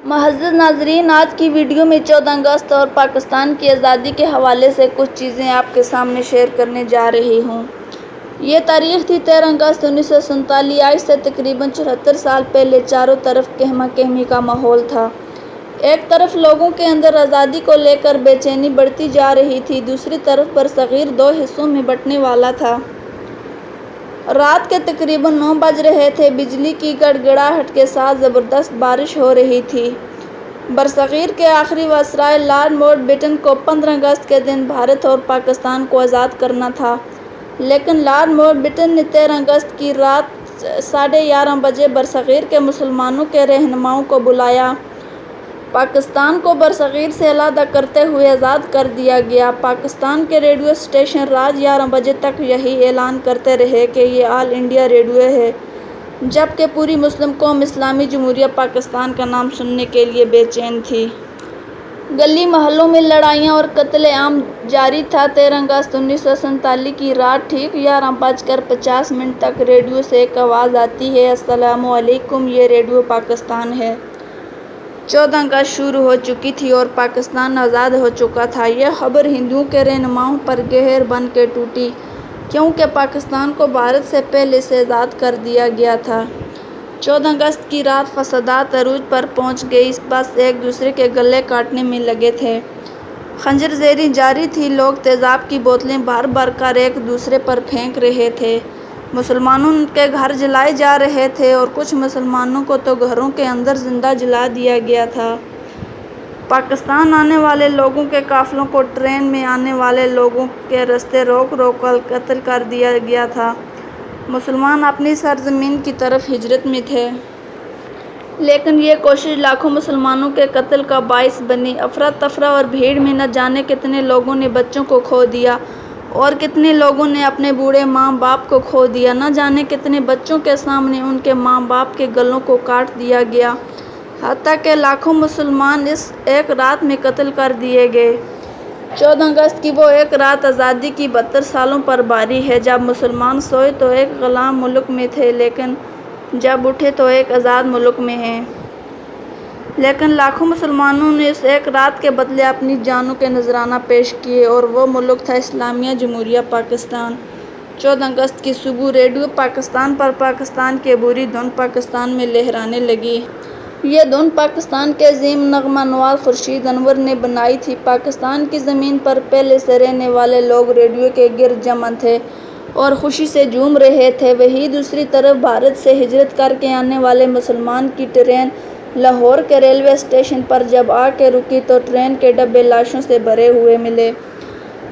معزز ناظرین، آج کی ویڈیو میں 14 اگست اور پاکستان کی آزادی کے حوالے سے کچھ چیزیں آپ کے سامنے شیئر کرنے جا رہی ہوں۔ یہ تاریخ تھی 13 اگست 1947۔ آج سے تقریباً 74 سال پہلے چاروں طرف کہما کہمی کا ماحول تھا۔ ایک طرف لوگوں کے اندر آزادی کو لے کر بے چینی بڑھتی جا رہی تھی، دوسری طرف برصغیر دو حصوں میں بٹنے والا تھا۔ رات کے تقریباً 9 بج رہے تھے، بجلی کی گڑگڑاہٹ کے ساتھ زبردست بارش ہو رہی تھی۔ برصغیر کے آخری وائسرائے لارڈ ماؤنٹ بیٹن کو 15 اگست کے دن بھارت اور پاکستان کو آزاد کرنا تھا، لیکن لارڈ ماؤنٹ بیٹن نے 13 اگست کی رات 11:30 بجے برصغیر کے مسلمانوں کے رہنماؤں کو بلایا۔ پاکستان کو برصغیر سے علیحدہ کرتے ہوئے آزاد کر دیا گیا۔ پاکستان کے ریڈیو اسٹیشن رات 11 بجے تک یہی اعلان کرتے رہے کہ یہ آل انڈیا ریڈیو ہے، جبکہ پوری مسلم قوم اسلامی جمہوریہ پاکستان کا نام سننے کے لیے بے چین تھی۔ گلی محلوں میں لڑائیاں اور قتل عام جاری تھا۔ 13 اگست 1947 کی رات ٹھیک 11:50 تک ریڈیو سے ایک آواز آتی ہے: السلام علیکم، یہ ریڈیو پاکستان ہے۔ 14 اگست شروع ہو چکی تھی اور پاکستان آزاد ہو چکا تھا۔ یہ خبر ہندوؤں کے رہنماؤں پر گہر بن کے ٹوٹی، کیونکہ پاکستان کو بھارت سے پہلے سے آزاد کر دیا گیا تھا۔ 14 اگست کی رات فسادات عروج پر پہنچ گئی، بس ایک دوسرے کے گلے کاٹنے میں لگے تھے، خنجر زیری جاری تھی، لوگ تیزاب کی بوتلیں بھر بھر کر ایک دوسرے پر پھینک رہے تھے، مسلمانوں کے گھر جلائے جا رہے تھے اور کچھ مسلمانوں کو تو گھروں کے اندر زندہ جلا دیا گیا تھا۔ پاکستان آنے والے لوگوں کے قافلوں کو ٹرین میں آنے والے لوگوں کے راستے روک روک کر قتل کر دیا گیا تھا۔ مسلمان اپنی سرزمین کی طرف ہجرت میں تھے، لیکن یہ کوشش لاکھوں مسلمانوں کے قتل کا باعث بنی۔ افراتفری اور بھیڑ میں نہ جانے کتنے لوگوں نے بچوں کو کھو دیا اور کتنے لوگوں نے اپنے بوڑھے ماں باپ کو کھو دیا، نہ جانے کتنے بچوں کے سامنے ان کے ماں باپ کے گلوں کو کاٹ دیا گیا، حتیٰ کہ لاکھوں مسلمان اس ایک رات میں قتل کر دیے گئے۔ 14 اگست کی وہ ایک رات آزادی کی 72 سالوں پر بھاری ہے، جب مسلمان سوئے تو ایک غلام ملک میں تھے، لیکن جب اٹھے تو ایک آزاد ملک میں ہیں۔ لیکن لاکھوں مسلمانوں نے اس ایک رات کے بدلے اپنی جانوں کے نذرانے پیش کیے اور وہ ملک تھا اسلامیہ جمہوریہ پاکستان۔ 14 اگست کی صبح ریڈیو پاکستان پر پاکستان کی عبوری دھن پاکستان میں لہرانے لگی۔ یہ دھن پاکستان کے عظیم نغمہ نواز خورشید انور نے بنائی تھی۔ پاکستان کی زمین پر پہلے سے رہنے والے لوگ ریڈیو کے گرد جمع تھے اور خوشی سے جھوم رہے تھے۔ وہیں دوسری طرف بھارت سے ہجرت کر کے آنے والے مسلمان کی ٹرین لاہور کے ریلوے اسٹیشن پر جب آ کے رکی تو ٹرین کے ڈبے لاشوں سے بھرے ہوئے ملے،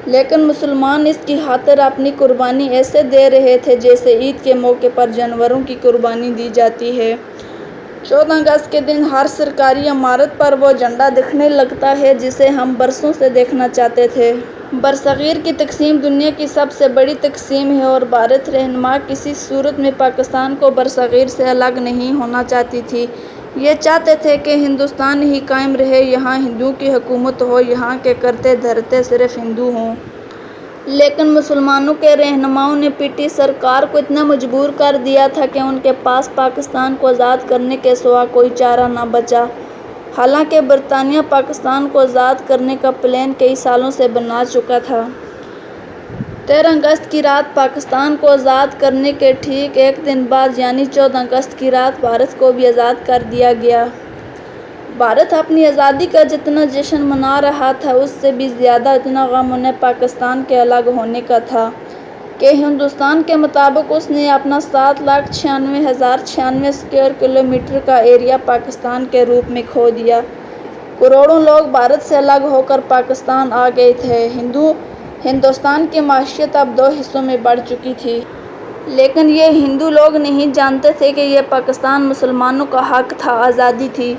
لیکن مسلمان اس کی خاطر اپنی قربانی ایسے دے رہے تھے جیسے عید کے موقع پر جانوروں کی قربانی دی جاتی ہے۔ 14 اگست کے دن ہر سرکاری عمارت پر وہ جھنڈا دکھنے لگتا ہے جسے ہم برسوں سے دیکھنا چاہتے تھے۔ برصغیر کی تقسیم دنیا کی سب سے بڑی تقسیم ہے اور بھارت رہنما کسی صورت میں پاکستان کو برصغیر سے الگ نہیں ہونا چاہتی تھی۔ یہ چاہتے تھے کہ ہندوستان ہی قائم رہے، یہاں ہندوؤں کی حکومت ہو، یہاں کے کرتے دھرتے صرف ہندو ہوں۔ لیکن مسلمانوں کے رہنماؤں نے پی ٹی سرکار کو اتنا مجبور کر دیا تھا کہ ان کے پاس پاکستان کو آزاد کرنے کے سوا کوئی چارہ نہ بچا۔ حالانکہ برطانیہ پاکستان کو آزاد کرنے کا پلان کئی سالوں سے بنا چکا تھا۔ 13 اگست کی رات پاکستان کو آزاد کرنے کے ٹھیک ایک دن بعد یعنی 14 اگست کی رات بھارت کو بھی آزاد کر دیا گیا۔ بھارت اپنی آزادی کا جتنا جشن منا رہا تھا، اس سے بھی زیادہ اتنا غم انہیں پاکستان کے الگ ہونے کا تھا کہ ہندوستان کے مطابق اس نے اپنا 7,96,096 اسکوائر کلومیٹر کا ایریا پاکستان کے روپ میں کھو دیا۔ کروڑوں لوگ بھارت سے الگ ہو کر پاکستان آ گئے تھے۔ ہندوستان کی معیشت اب دو حصوں میں بڑھ چکی تھی، لیکن یہ ہندو لوگ نہیں جانتے تھے کہ یہ پاکستان مسلمانوں کا حق تھا، آزادی تھی،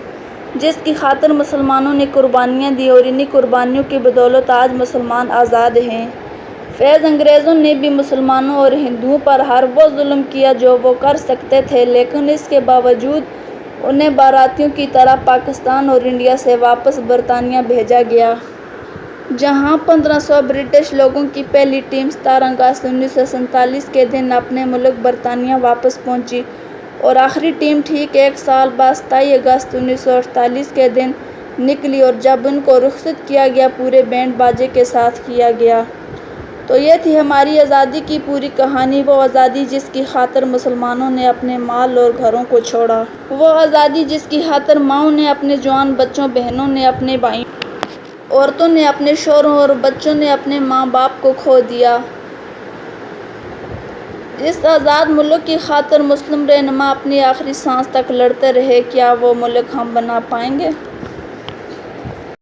جس کی خاطر مسلمانوں نے قربانیاں دی اور انہی قربانیوں کی بدولت آج مسلمان آزاد ہیں۔ فیض انگریزوں نے بھی مسلمانوں اور ہندوؤں پر ہر وہ ظلم کیا جو وہ کر سکتے تھے، لیکن اس کے باوجود انہیں باراتیوں کی طرح پاکستان اور انڈیا سے واپس برطانیہ بھیجا گیا، جہاں 1500 برٹش لوگوں کی پہلی ٹیم 17 اگست 1947 کے دن اپنے ملک برطانیہ واپس پہنچی اور آخری ٹیم ٹھیک 1 سال بعد 27 اگست 1948 کے دن نکلی اور جب ان کو رخصت کیا گیا پورے بینڈ باجے کے ساتھ کیا گیا۔ تو یہ تھی ہماری آزادی کی پوری کہانی، وہ آزادی جس کی خاطر مسلمانوں نے اپنے مال اور گھروں کو چھوڑا، وہ آزادی جس کی خاطر ماؤں نے اپنے جوان بچوں، بہنوں نے اپنے بھائیوں، عورتوں نے اپنے شوہروں اور بچوں نے اپنے ماں باپ کو کھو دیا۔ اس آزاد ملک کی خاطر مسلم رہنما اپنی آخری سانس تک لڑتے رہے۔ کیا وہ ملک ہم بنا پائیں گے؟